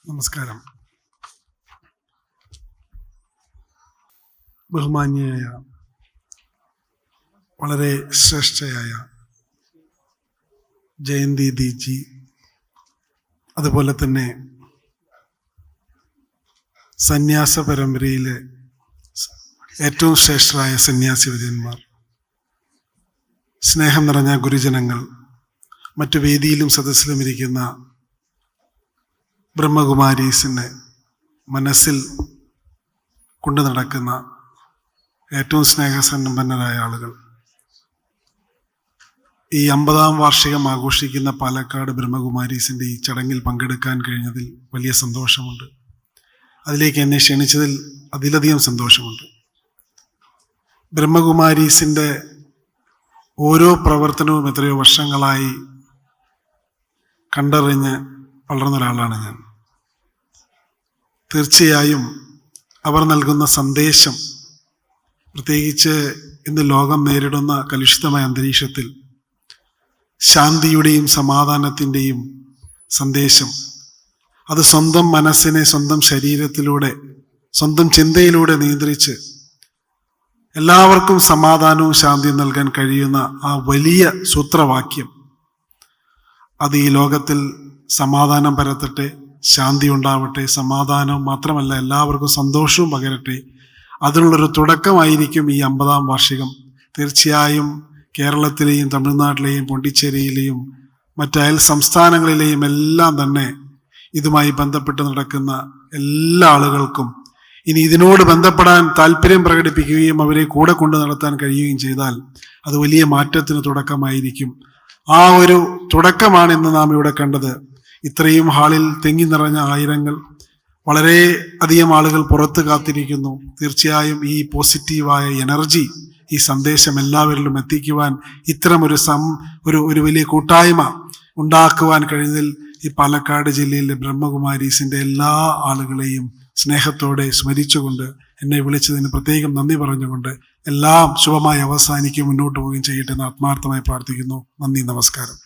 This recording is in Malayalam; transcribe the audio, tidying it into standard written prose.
നമസ്കാരം. ബഹുമാന്യയായ വളരെ ശ്രേഷ്ഠയായ ജയന്തി ദീജി, അതുപോലെ തന്നെ സന്യാസ പരമ്പരയിലെ ഏറ്റവും ശ്രേഷ്ഠരായ സന്യാസി വര്യന്മാർ, സ്നേഹം നിറഞ്ഞ ഗുരുജനങ്ങൾ, മറ്റു വേദിയിലും സദസ്സിലും ഇരിക്കുന്ന ബ്രഹ്മകുമാരീസിനെ മനസ്സിൽ കൊണ്ടു നടക്കുന്ന ഏറ്റവും സ്നേഹസമ്പന്നരായ ആളുകൾ, ഈ 50-ാം വാർഷികം ആഘോഷിക്കുന്ന പാലക്കാട് ബ്രഹ്മകുമാരീസിൻ്റെ ഈ ചടങ്ങിൽ പങ്കെടുക്കാൻ കഴിഞ്ഞതിൽ വലിയ സന്തോഷമുണ്ട്. അതിലേക്ക് എന്നെ ക്ഷണിച്ചതിൽ അതിലധികം സന്തോഷമുണ്ട്. ബ്രഹ്മകുമാരീസിൻ്റെ ഓരോ പ്രവർത്തനവും എത്രയോ വർഷങ്ങളായി കണ്ടറിഞ്ഞ് വളർന്ന ഒരാളാണ് ഞാൻ. തീർച്ചയായും അവർ നൽകുന്ന സന്ദേശം, പ്രത്യേകിച്ച് ഇന്ന് ലോകം നേരിടുന്ന കലുഷിതമായ അന്തരീക്ഷത്തിൽ ശാന്തിയുടെയും സമാധാനത്തിൻ്റെയും സന്ദേശം, അത് സ്വന്തം മനസ്സിനെ സ്വന്തം ശരീരത്തിലൂടെ, സ്വന്തം ചിന്തയിലൂടെ നിയന്ത്രിച്ച് എല്ലാവർക്കും സമാധാനവും ശാന്തിയും നൽകാൻ കഴിയുന്ന ആ വലിയ സൂത്രവാക്യം, അത് ഈ ലോകത്തിൽ സമാധാനം പരത്തട്ടെ, ശാന്തി ഉണ്ടാവട്ടെ, സമാധാനം മാത്രമല്ല എല്ലാവർക്കും സന്തോഷവും പകരട്ടെ. അതിനുള്ളൊരു തുടക്കമായിരിക്കും ഈ 50-ാം വാർഷികം. തീർച്ചയായും കേരളത്തിലെയും തമിഴ്നാട്ടിലെയും പോണ്ടിച്ചേരിയിലെയും മറ്റ് അയൽ സംസ്ഥാനങ്ങളിലെയും എല്ലാം തന്നെ ഇതുമായി ബന്ധപ്പെട്ട് നടക്കുന്ന എല്ലാ ആളുകൾക്കും ഇനി ഇതിനോട് ബന്ധപ്പെടാൻ താല്പര്യം പ്രകടിപ്പിക്കുകയും അവരെ കൂടെ കൊണ്ടു നടത്താൻ കഴിയുകയും ചെയ്താൽ അത് വലിയ മാറ്റത്തിന് തുടക്കമായിരിക്കും. ആ ഒരു തുടക്കമാണ് ഇന്ന് നാം ഇവിടെ കണ്ടത്. ഇത്രയും ഹാളിൽ തിങ്ങി നിറഞ്ഞ ആയിരങ്ങൾ, വളരെ അധികം ആളുകൾ പുറത്ത് കാത്തിരിക്കുന്നു. തീർച്ചയായും ഈ പോസിറ്റീവായ എനർജി, ഈ സന്ദേശം എല്ലാവരിലും എത്തിക്കുവാൻ ഇത്തരം ഒരു വലിയ കൂട്ടായ്മ ഉണ്ടാക്കുവാൻ കഴിഞ്ഞതിൽ ഈ പാലക്കാട് ജില്ലയിലെ ബ്രഹ്മകുമാരീസിൻ്റെ എല്ലാ ആളുകളെയും സ്നേഹത്തോടെ സ്മരിച്ചുകൊണ്ട്, എന്നെ വിളിച്ചതിന് പ്രത്യേകം നന്ദി പറഞ്ഞുകൊണ്ട് എല്ലാം ശുഭമായി അവസാനിക്കുകയും മുന്നോട്ട് പോവുകയും ചെയ്യട്ടെ എന്ന് ആത്മാർത്ഥമായി പ്രാർത്ഥിക്കുന്നു. നന്ദി, നമസ്കാരം.